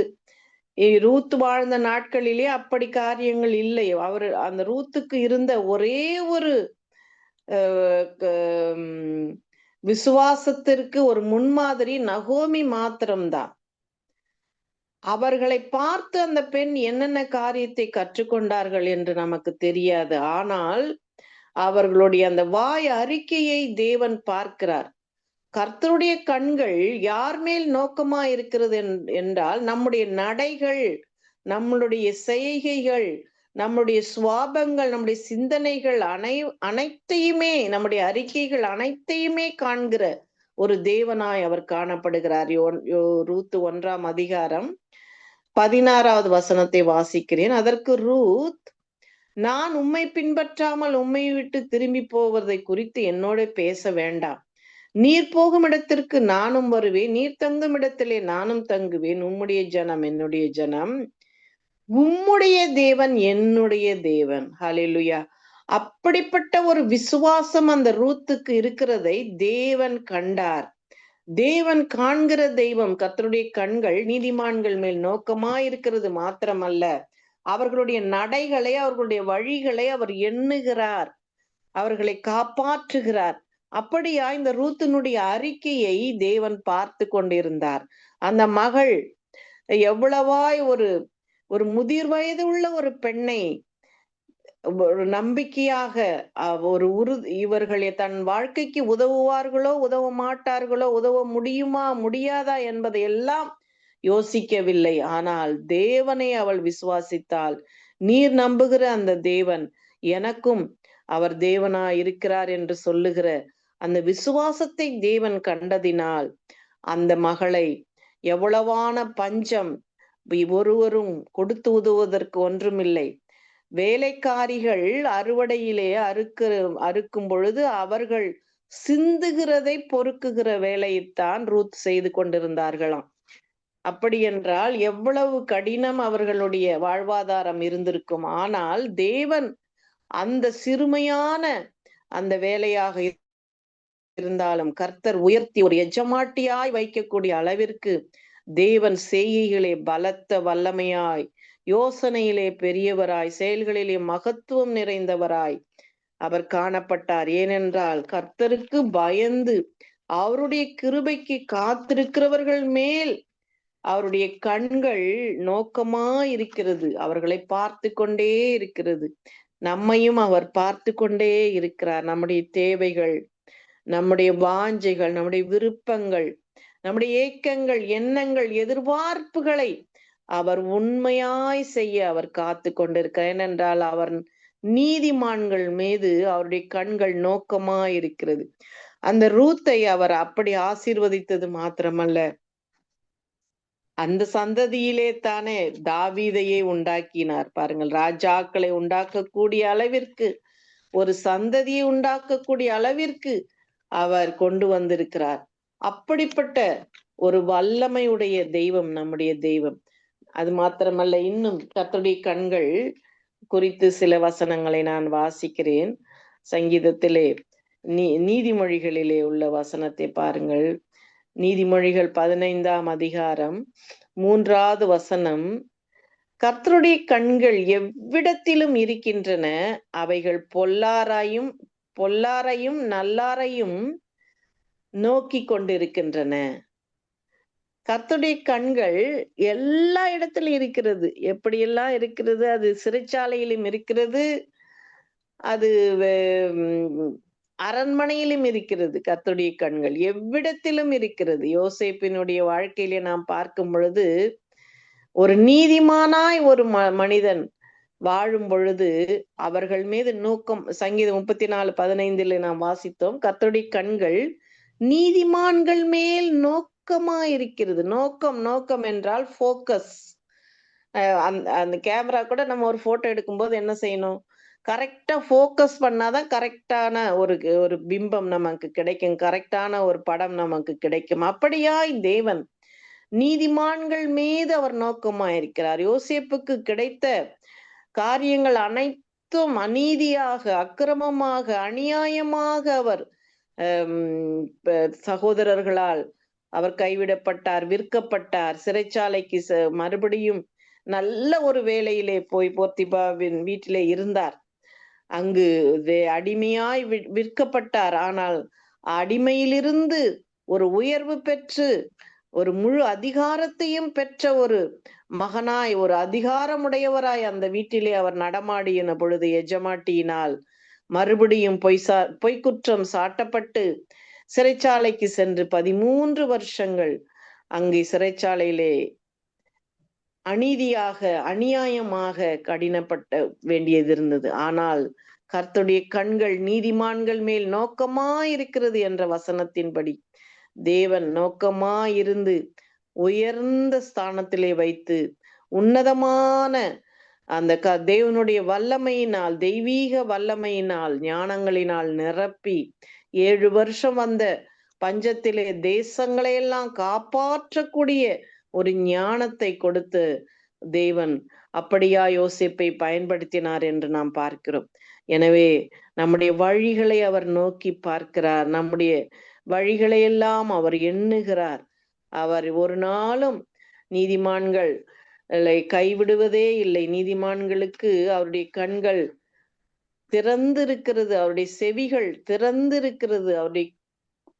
ரூத் வாழ்ந்த நாட்களிலே அப்படி காரியங்கள் இல்லை. அந்த ரூத்துக்கு இருந்த ஒரே ஒரு விசுவாசத்திற்கு ஒரு முன்மாதிரி நகோமி மாத்திரம்தான். அவர்களை பார்த்து அந்த பெண் என்னென்ன காரியத்தை கற்றுக்கொண்டார்கள் என்று நமக்கு தெரியாது. ஆனால் அவர்களுடைய அந்த வாய் அறிக்கையை தேவன் பார்க்கிறார். கர்த்தருடைய கண்கள் யார் மேல் நோக்கமா இருக்கிறது என்றால் நம்முடைய நடைகள், நம்மளுடைய செய்கைகள், நம்முடைய சுவாபங்கள், நம்முடைய சிந்தனைகள் அனைத்தையுமே, நம்முடைய அறிக்கைகள் அனைத்தையுமே காண்கிற ஒரு தேவனாய் அவர் காணப்படுகிறார். ரூத் 1ஆம் அதிகாரம் 16வது வசனத்தை வாசிக்கிறேன். அதற்கு ரூத், நான் உம்மை பின்பற்றாமல் உம்மை விட்டு திரும்பி போவதை குறித்து என்னோட பேச வேண்டாம். நீர் போகும் இடத்திற்கு நானும் வருவேன், நீர் தங்கும் இடத்திலே நானும் தங்குவேன். உம்முடைய ஜனம் என்னுடைய ஜனம், உம்முடைய தேவன் என்னுடைய தேவன். ஹல்லேலூயா. அப்படிப்பட்ட ஒரு விசுவாசம் அந்த ரூத்துக்கு இருக்கிறதை தேவன் கண்டார். தேவன் காண்கிற தெய்வம். கர்த்தருடைய கண்கள் நீதிமான்கள் மேல் நோக்கமாயிருக்கிறது மாத்திரமல்ல, அவர்களுடைய நடைகளை, அவர்களுடைய வழிகளை அவர் எண்ணுகிறார், அவர்களை காப்பாற்றுகிறார். அப்படியா இந்த ரூத்தினுடைய அறிக்கையை தேவன் பார்த்து கொண்டிருந்தார். அந்த மகள் எவ்வளவாய் ஒரு முதிர் வயது உள்ள ஒரு பெண்ணை ஒரு நம்பிக்கையாக இவர்கள் தன் வாழ்க்கைக்கு உதவுவார்களோ உதவ மாட்டார்களோ, உதவ முடியுமா முடியாதா என்பதை எல்லாம் யோசிக்கவில்லை. ஆனால் தேவனை அவள் விசுவாசித்தாள். நீர் நம்புகிற அந்த தேவன் எனக்கும் அவர் தேவனா இருக்கிறார் என்று சொல்லுகிற அந்த விசுவாசத்தை தேவன் கண்டதினால் அந்த மகளை எவ்வளவான பஞ்சம், ஒருவரும் கொடுத்து உதவுவதற்கு ஒன்றுமில்லை. வேலைக்காரிகள் அறுவடையிலே அறுக்கும் பொழுது அவர்கள் சிந்துகிறதை பொறுக்குகிற வேலையைத்தான் ரூத் செய்து கொண்டிருந்தார்களாம். அப்படி என்றால் எவ்வளவு கடினம் அவர்களுடைய வாழ்வாதாரம் இருந்திருக்கும். ஆனால் தேவன் அந்த சிறுமையான அந்த வேலையாக இருந்தாலும் கர்த்தர் உயர்த்தி ஒரு எஜமாட்டியாய் வைக்கக்கூடிய அளவிற்கு தேவன் செய்கைகளே பலத்த வல்லமையாய், யோசனையிலே பெரியவராய், செயல்களிலே மகத்துவம் நிறைந்தவராய் அவர் காணப்பட்டார். ஏனென்றால் கர்த்தருக்கு பயந்து அவருடைய கிருபைக்கு காத்திருக்கிறவர்கள் மேல் அவருடைய கண்கள் நோக்கமாயிருக்கிறது, அவர்களை பார்த்து கொண்டே இருக்கிறது. நம்மையும் அவர் பார்த்து கொண்டே இருக்கிறார். நம்முடைய தேவைகள், நம்முடைய வாஞ்சைகள், நம்முடைய விருப்பங்கள், நம்முடைய ஏக்கங்கள், எண்ணங்கள், எதிர்பார்ப்புகளை அவர் உண்மையாய் செய்ய அவர் காத்து கொண்டிருக்கிறார். ஏனென்றால் அவர் நீதிமான்கள் மீது அவருடைய கண்கள் நோக்கமாயிருக்கிறது. அந்த ரூத்தை அவர் அப்படி ஆசீர்வதித்தது மாத்திரமல்ல, அந்த சந்ததியிலே தானே தாவீதையே உண்டாக்கினார். பாருங்கள், ராஜாக்களை உண்டாக்கக்கூடிய அளவிற்கு, ஒரு சந்ததியை உண்டாக்கக்கூடிய அளவிற்கு அவர் கொண்டு வந்திருக்கிறார். அப்படிப்பட்ட ஒரு வல்லமையுடைய தெய்வம் நம்முடைய தெய்வம். அது மாத்திரமல்ல, இன்னும் கர்த்தருடைய கண்கள் குறித்து சில வசனங்களை நான் வாசிக்கிறேன். சங்கீதத்திலே நீதிமொழிகளிலே உள்ள வசனத்தை பாருங்கள். நீதிமொழிகள் 15ஆம் அதிகாரம் 3வது வசனம். கர்த்தருடைய கண்கள் எவ்விடத்திலும் இருக்கின்றன, அவைகள் பொல்லாரையும் நல்லாரையும் நோக்கி கொண்டிருக்கின்றன. கர்த்தருடைய கண்கள் எல்லா இடத்திலும் இருக்கிறது. எப்படியெல்லாம் இருக்கிறது? அது சிறைச்சாலையிலும் இருக்கிறது, அது அரண்மனையிலும் இருக்கிறது. கர்த்தருடைய கண்கள் எவ்விடத்திலும் இருக்கிறது. யோசேப்பினுடைய வாழ்க்கையிலே நாம் பார்க்கும் பொழுது, ஒரு நீதிமானாய் ஒரு மனிதன் வாழும் பொழுது அவர்கள் மீது நோக்கம், சங்கீதம் 34:15 நாம் வாசித்தோம், கர்த்தருடைய கண்கள் நீதிமான்கள் மேல் நோக்கமாயிருக்கிறது. நோக்கம் என்றால் போக்கஸ். அந்த கேமரா கூட நம்ம ஒரு போட்டோ எடுக்கும்போது என்ன செய்யணும்? கரெக்டா போக்கஸ் பண்ணாதான் கரெக்டான ஒரு பிம்பம் நமக்கு கிடைக்கும், கரெக்டான ஒரு படம் நமக்கு கிடைக்கும். அப்படியாய் தேவன் நீதிமான்கள் மீது அவர் நோக்கமாயிருக்கிறார். யோசேப்புக்கு கிடைத்த காரியங்கள் அனைத்தும் அநீதியாக, அக்கிரமமாக, அநியாயமாக அவர் சகோதரர்களால் அவர் கைவிடப்பட்டார், விற்கப்பட்டார், சிறைச்சாலைக்கு மறுபடியும் நல்ல ஒரு வேலையிலே போய் போர்த்திபாவின் வீட்டிலே இருந்தார். அங்கு அடிமையாய் விற்கப்பட்டார். ஆனால் அடிமையிலிருந்து ஒரு உயர்வு பெற்று ஒரு முழு அதிகாரத்தையும் பெற்ற ஒரு மகனாய், ஒரு அதிகாரமுடையவராய் அந்த வீட்டிலே அவர் நடமாடின பொழுது எஜமாட்டியினால் மறுபடியும் பொய்க்குற்றம் சாட்டப்பட்டு சிறைச்சாலைக்கு சென்று 13 வருஷங்கள் அங்கே சிறைச்சாலையிலே அநீதியாக, அநியாயமாக கடினப்பட்ட வேண்டியது இருந்தது. ஆனால் கர்த்தருடைய கண்கள் நீதிமான்கள் மேல் நோக்கமாயிருக்கிறது என்ற வசனத்தின்படி தேவன் நோக்கமாயிருந்து உயர்ந்த ஸ்தானத்திலே வைத்து உன்னதமான அந்த தேவனுடைய வல்லமையினால், தெய்வீக வல்லமையினால், ஞானங்களினால் நிரப்பி 7 வருஷம் வந்த பஞ்சத்திலே தேசங்களையெல்லாம் காப்பாற்றக்கூடிய ஒரு ஞானத்தை கொடுத்து தேவன் அப்படியா யோசேப்பை பயன்படுத்தினார் என்று நாம் பார்க்கிறோம். எனவே நம்முடைய வழிகளை அவர் நோக்கி பார்க்கிறார், நம்முடைய வழிகளை எல்லாம் அவர் எண்ணுகிறார். அவர் ஒரு நாளும் நீதிமான்கள் கைவிடுவதே இல்லை. நீதிமான்களுக்கு அவருடைய கண்கள் திறந்திருக்கிறது, அவருடைய செவிகள் திறந்திருக்கிறது.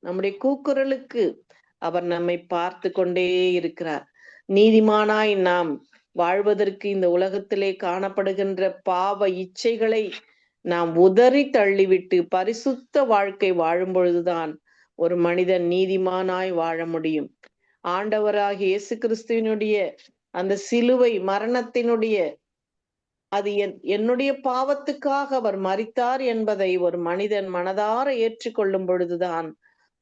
நம்முடைய கூக்குரலுக்கு அவர் நம்மை பார்த்து கொண்டே இருக்கிறார். நீதிமானாய் நாம் வாழ்வதற்கு இந்த உலகத்திலே காணப்படுகின்ற பாவ இச்சைகளை நாம் உதறி தள்ளிவிட்டு பரிசுத்த வாழ்க்கை வாழும் பொழுதுதான் ஒரு மனிதன் நீதிமானாய் வாழ முடியும். ஆண்டவராகிய இயேசு கிறிஸ்துவினுடைய அந்த சிலுவை மரணத்தினுடைய, அது என்னுடைய பாவத்துக்காக அவர் மரித்தார் என்பதை ஒரு மனிதன் மனதார ஏற்றுக்கொள்ளும் பொழுதுதான்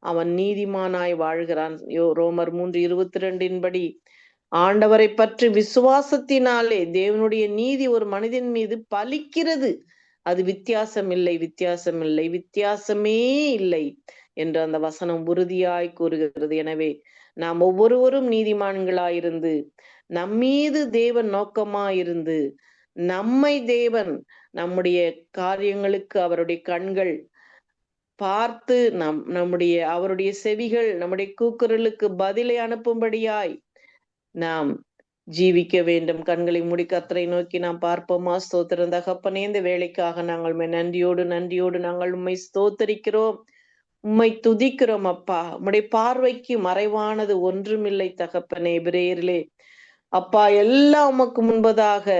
அவன் நீதிமானாய் வாழ்கிறான். ரோமர் 3:22 ஆண்டவரை பற்றி விசுவாசத்தினாலே தேவனுடைய நீதி ஒரு மனிதன் மீது பலிக்கிறது. அது வித்தியாசம் இல்லை, வித்தியாசம் இல்லை, வித்தியாசமே இல்லை என்று அந்த வசனம் உறுதியாய் கூறுகிறது. எனவே நாம் ஒவ்வொருவரும் நீதிமான்களாயிருந்து, நம்மீது தேவன் நோக்கமாயிருந்து, நம்மை தேவன் நம்முடைய காரியங்களுக்கு அவருடைய கண்கள் பார்த்து நம்முடைய அவருடைய செவிகள் நம்முடைய கூக்குரலுக்கு பதிலை அனுப்பும்படியாய் நாம் ஜீவிக்க வேண்டும். கண்களை மூடி கர்த்தரை நோக்கி நாம் பார்ப்போமா? ஸ்தோத்திரம் தகப்பனே, இந்த வேலைக்காக நாங்கள் நன்றியோடு நாங்கள் உம்மை ஸ்தோத்தரிக்கிறோம், உம்மை துதிக்கிறோம் அப்பா. உம்முடைய பார்வைக்கு மறைவானது ஒன்றுமில்லை தகப்பனே. எபிரேயரிலே அப்பா எல்லாம் உமக்கு முன்பதாக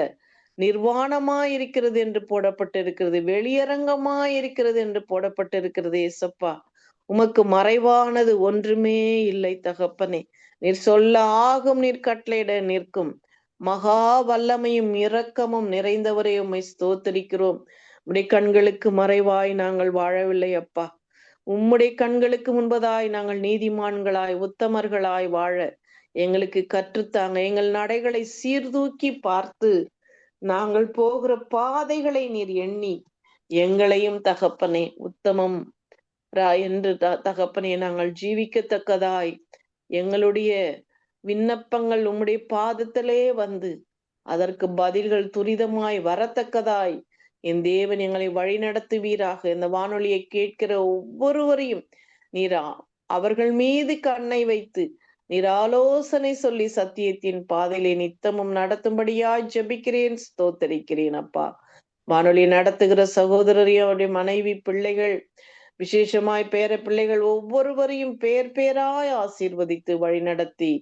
நிர்வாணமாயிருக்கிறது என்று போடப்பட்டிருக்கிறது, வெளியரங்கமாயிருக்கிறது என்று போடப்பட்டிருக்கிறது. ஏசப்பா, உமக்கு மறைவானது ஒன்றுமே இல்லை தகப்பனே. நீர் சொல்ல ஆகும், நீர் கட்டளையிட நிற்கும் மகா வல்லமையும் இரக்கமும் நிறைந்தவரை உம்மை ஸ்தோத்தரிக்கிறோம். உம்முடைய கண்களுக்கு மறைவாய் நாங்கள் வாழவில்லை அப்பா. உம்முடைய கண்களுக்கு முன்பதாய் நாங்கள் நீதிமான்களாய் உத்தமர்களாய் வாழ எங்களுக்கு கற்றுத்தாங்க. எங்கள் நடைகளை சீர்தூக்கி பார்த்து நாங்கள் போகிற பாதைகளை நீர் எண்ணி எங்களையும் தகப்பனே உத்தமம் என்று தகப்பனே நாங்கள் ஜீவிக்கத்தக்கதாய் எங்களுடைய விண்ணப்பங்கள் உம்முடைய பாதத்திலே வந்து அதற்கு பதில்கள் துரிதமாய் வரத்தக்கதாய் என் தேவன் எங்களை வழி நடத்துவீராக. இந்த வானொலியை கேட்கிற ஒவ்வொருவரையும் நீர் அவர்கள் மீது கண்ணை வைத்து நீர் ஆலோசனை சொல்லி சத்தியத்தின் பாதையிலே நித்தமும் நடத்தும்படியாய் ஜெபிக்கிறேன், ஸ்தோத்தரிக்கிறேன் அப்பா. வானொலி நடத்துகிற சகோதரரையும் அவருடைய மனைவி, பிள்ளைகள், விசேஷமாய் பேர பிள்ளைகள் ஒவ்வொருவரையும் பேராய் ஆசீர்வதித்து வழிநடத்தி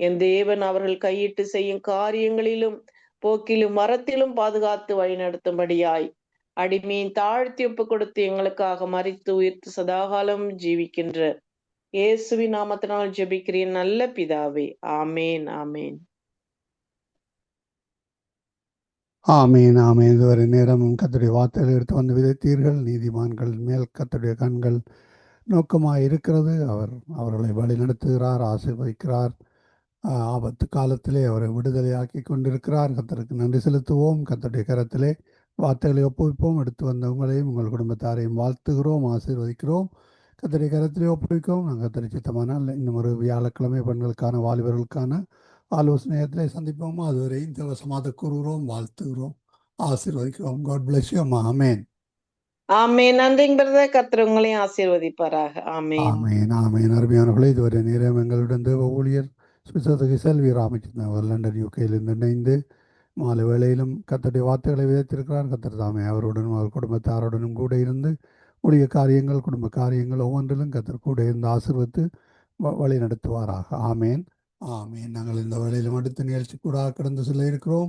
என் தேவன் அவர்கள் கையிட்டு செய்யும் காரியங்களிலும் போக்கிலும் மரத்திலும் பாதுகாத்து வழிநடத்தும்படியாய் அடிமையின் தாழ்த்தி ஒப்பு கொடுத்து எங்களுக்காக மரித்து உயிர்த்து சதாகாலம் ஜீவிக்கின்ற இயேசுவின் நாமத்தினால் ஜெபிக்கிறேன் நல்ல பிதாவே. ஆமேன், ஆமேன். ஆமேன், ஆமேன். இதுவரை நேரமும் கர்த்தருடைய வார்த்தைகள் எடுத்து வந்து விதைத்தீர்கள். நீதிமான்கள் மேல் கர்த்தருடைய கண்கள் நோக்கமாக இருக்கிறது. அவர்களை வழி நடத்துகிறார், ஆசீர்வதிக்கிறார். ஆபத்து காலத்திலே அவரை விடுதலையாக்கி கொண்டிருக்கிறார். கர்த்தருக்கு நன்றி செலுத்துவோம். கர்த்தருடைய கரத்திலே வார்த்தைகளை ஒப்புவிப்போம். எடுத்து வந்த உங்களையும் உங்கள் குடும்பத்தாரையும் வாழ்த்துகிறோம், ஆசீர்வதிக்கிறோம். கர்த்தருடைய கரத்திலே ஒப்புவிக்கிறோம். நாங்கள் கர்த்தரை சித்தமானால் இன்னும் ஒரு வியாழக்கிழமை பெண்களுக்கான வாலிபர்களுக்கான ஆலோசனையத்திலே சந்திப்போம். அதுவரை இந்த வசமாக கூறுகிறோம், வாழ்த்துகிறோம், ஆசீர்வதிக்கிறோம். God bless you. ஆமேன், ஆமேன். நன்றிங்க பிரதர். கர்த்தர் உங்களையும் ஆசீர்வதிப்பாராக. ஆமேன், ஆமேன், ஆமேன். அருமையானவர்களே, இதுவரை நேரம் எங்களுடன் தேவ ஊழியர் சுவிசேஷகி செல்வி ராமச்சந்திரன் அவர் லண்டன் யூகேயிலிருந்து இணைந்து மாலை வேளையிலும் கர்த்தருடைய வார்த்தைகளை விதைத்திருக்கிறார். கர்த்தர் தாமே அவருடனும் அவர் குடும்பத்தாருடனும் கூட இருந்து உடைய காரியங்கள், குடும்ப காரியங்கள் ஒவ்வொன்றிலும் கர்த்தர் கூட இருந்து ஆசீர்வதித்து வழி நடத்துவாராக. ஆமேன், ஆமேன். நாங்கள் இந்த வேளையிலும் அடுத்த நிகழ்ச்சி கூட கடந்து செல்ல இருக்கிறோம்.